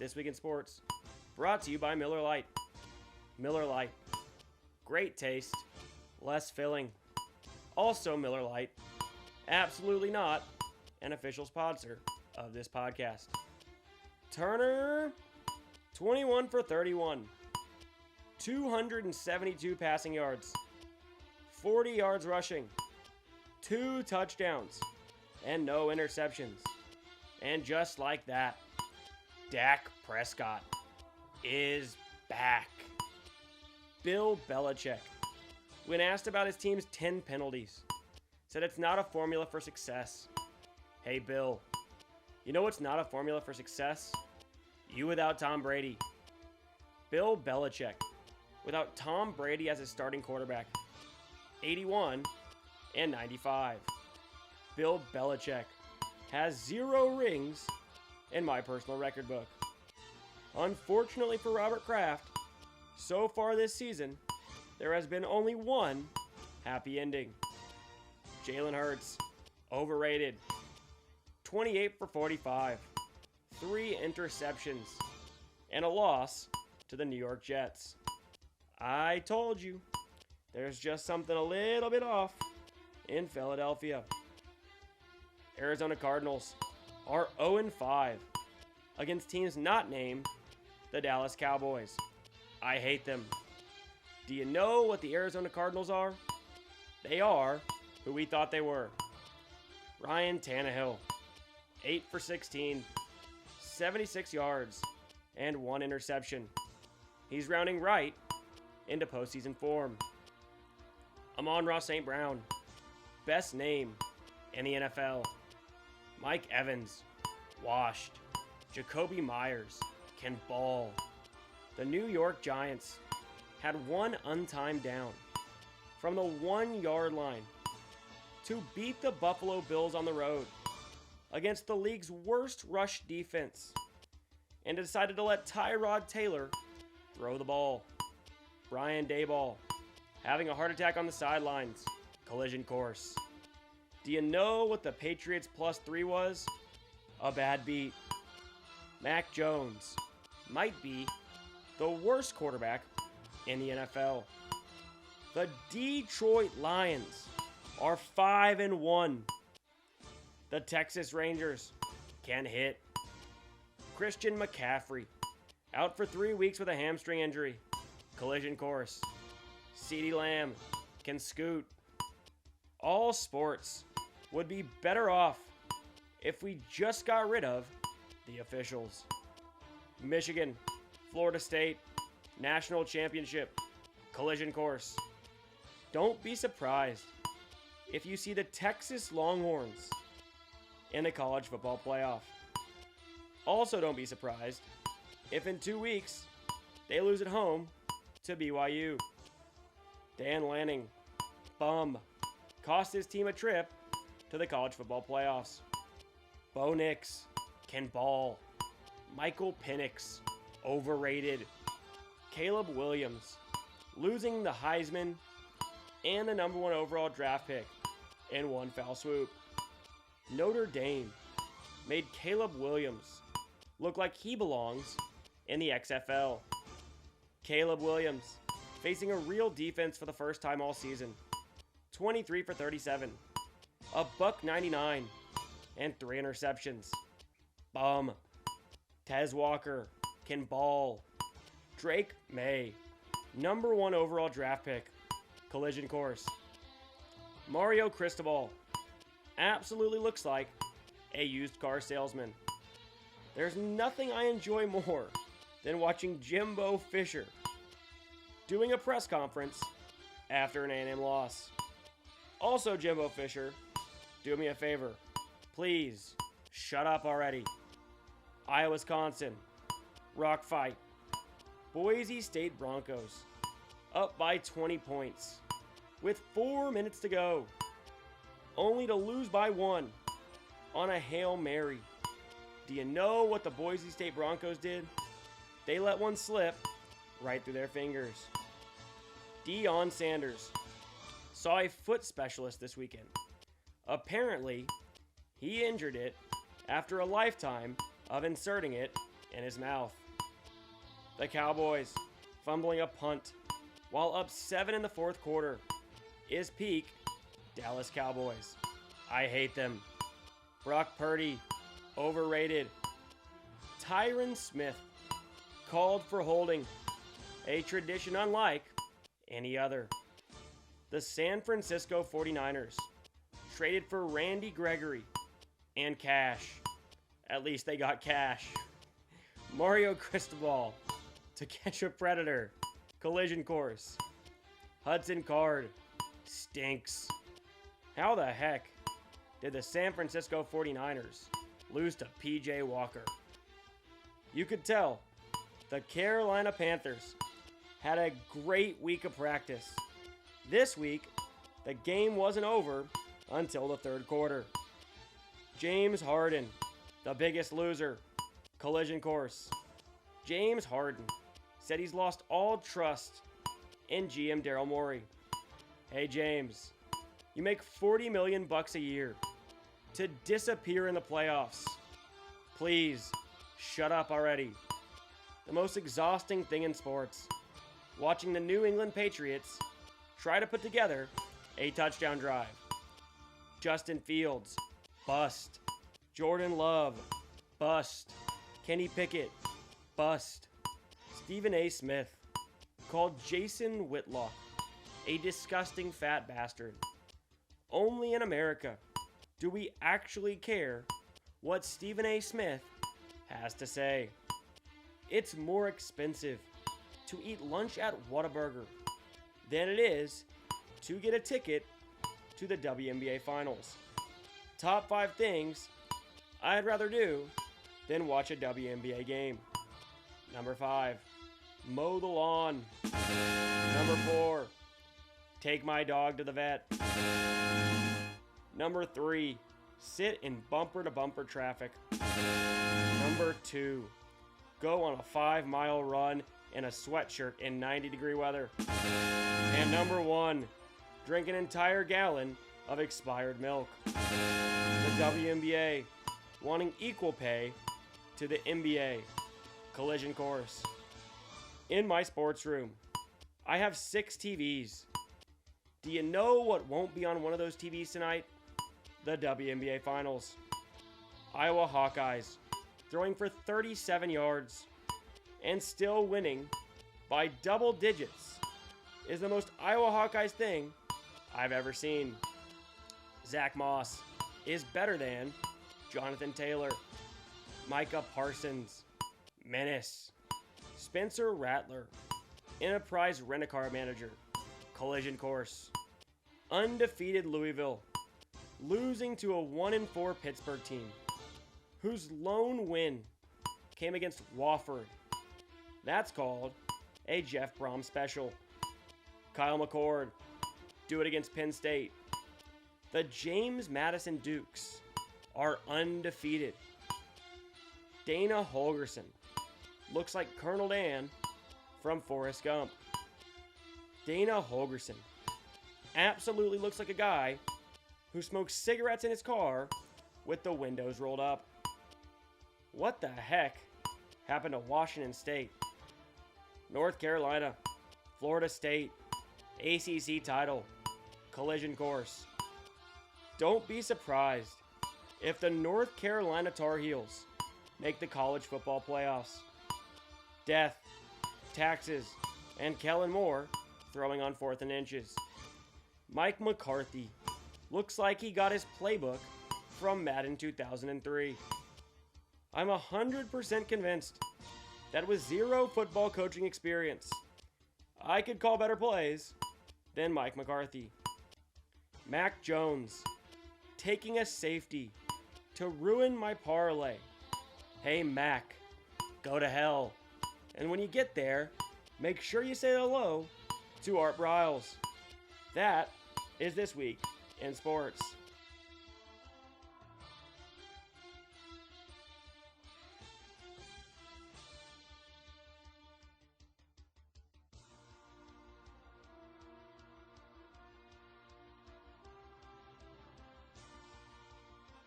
This Week in Sports, brought to you by Miller Lite. Miller Lite. Great taste, less filling. Also Miller Lite. Absolutely not an official sponsor of this podcast. Turner, 21 for 31. 272 passing yards. 40 yards rushing. 2 touchdowns. And no interceptions. And just like that, Dak Prescott is back. Bill Belichick, when asked about his team's 10 penalties, said it's not a formula for success. Hey Bill, you know what's not a formula for success? You without Tom Brady. Bill Belichick, without Tom Brady as his starting quarterback. 81 and 95. Bill Belichick has 0 rings in my personal record book. Unfortunately for Robert Kraft, so far this season, there has been only one happy ending. Jalen Hurts, overrated. 28 for 45, 3 interceptions, and a loss to the New York Jets. I told you, there's just something a little bit off in Philadelphia. Arizona Cardinals are 0-5 against teams not named the Dallas Cowboys. I hate them. Do you know what the Arizona Cardinals are? They are who we thought they were. Ryan Tannehill, 8 for 16, 76 yards, and 1 interception. He's rounding right into postseason form. Amon-Ra St. Brown, best name in the NFL. Mike Evans, washed. Jacoby Myers can ball. The New York Giants had 1 untimed down from the 1-yard line to beat the Buffalo Bills on the road against the league's worst rush defense and decided to let Tyrod Taylor throw the ball. Brian Daboll having a heart attack on the sidelines. Collision course. Do you know what the Patriots +3 was? A bad beat. Mac Jones might be the worst quarterback in the NFL. The Detroit Lions are 5-1. The Texas Rangers can hit. Christian McCaffrey out for 3 weeks with a hamstring injury. Collision course. CeeDee Lamb can scoot. All sports would be better off if we just got rid of the officials. Michigan, Florida State, National Championship, collision course. Don't be surprised if you see the Texas Longhorns in the college football playoff. Also don't be surprised if in 2 weeks they lose at home to BYU. Dan Lanning, bum, cost his team a trip to the college football playoffs. Bo Nix can ball. Michael Penix, overrated. Caleb Williams, losing the Heisman and the number 1 overall draft pick in one foul swoop. Notre Dame made Caleb Williams look like he belongs in the XFL. Caleb Williams facing a real defense for the first time all season. 23 for 37, a $199, and 3 interceptions. Bum. Tez Walker can ball. Drake May, number 1 overall draft pick, collision course. Mario Cristobal absolutely looks like a used car salesman. There's nothing I enjoy more than watching Jimbo Fisher doing a press conference after an A&M loss. Also, Jimbo Fisher, do me a favor. Please, shut up already. Iowa, Wisconsin, rock fight. Boise State Broncos, up by 20 points, with 4 minutes to go, only to lose by 1 on a Hail Mary. Do you know what the Boise State Broncos did? They let one slip right through their fingers. Deion Sanders saw a foot specialist this weekend. Apparently, he injured it after a lifetime of inserting it in his mouth. The Cowboys fumbling a punt while up 7 in the fourth quarter is peak Dallas Cowboys. I hate them. Brock Purdy, overrated. Tyron Smith, called for holding, a tradition unlike any other. The San Francisco 49ers traded for Randy Gregory and cash. At least they got cash. Mario Cristobal to catch a predator. Collision course. Hudson Card stinks. How the heck did the San Francisco 49ers lose to PJ Walker? You could tell the Carolina Panthers had a great week of practice. This week, the game wasn't over until the third quarter. James Harden, the biggest loser. Collision course. James Harden said he's lost all trust in GM Daryl Morey. Hey James, you make $40 million a year to disappear in the playoffs. Please, shut up already. The most exhausting thing in sports, watching the New England Patriots try to put together a touchdown drive. Justin Fields, bust. Jordan Love, bust. Kenny Pickett, bust. Stephen A. Smith called Jason Whitlock a disgusting fat bastard. Only in America do we actually care what Stephen A. Smith has to say. It's more expensive to eat lunch at Whataburger than it is to get a ticket to the WNBA Finals. Top 5 things I'd rather do than watch a WNBA game. Number 5, mow the lawn. Number 4, take my dog to the vet. Number 3, sit in bumper-to-bumper traffic. Number 2, go on a 5-mile run in a sweatshirt in 90-degree weather. And number 1, drink an entire gallon of expired milk. The WNBA wanting equal pay to the NBA. Collision course. In my sports room, I have 6 TVs. Do you know what won't be on one of those TVs tonight? The WNBA Finals. Iowa Hawkeyes throwing for 37 yards and still winning by double digits is the most Iowa Hawkeyes thing I've ever seen. Zach Moss is better than Jonathan Taylor. Micah Parsons, menace. Spencer Rattler, enterprise rent-a-car manager. Collision course. Undefeated Louisville, losing to a 1-4 Pittsburgh team, whose lone win came against Wofford. That's called a Jeff Brom special. Kyle McCord, do it against Penn State. The James Madison Dukes are undefeated. Dana Holgerson looks like Colonel Dan from Forrest Gump. Dana Holgerson absolutely looks like a guy who smokes cigarettes in his car with the windows rolled up. What the heck happened to Washington State? North Carolina, Florida State, ACC title, collision course. Don't be surprised if the North Carolina Tar Heels make the college football playoffs. Death, taxes, and Kellen Moore throwing on 4th and inches. Mike McCarthy looks like he got his playbook from Madden 2003. I'm 100% convinced that with 0 football coaching experience, I could call better plays than Mike McCarthy. Mac Jones taking a safety to ruin my parlay. Hey Mac, go to hell. And when you get there, make sure you say hello to Art Briles. That is This Week in Sports.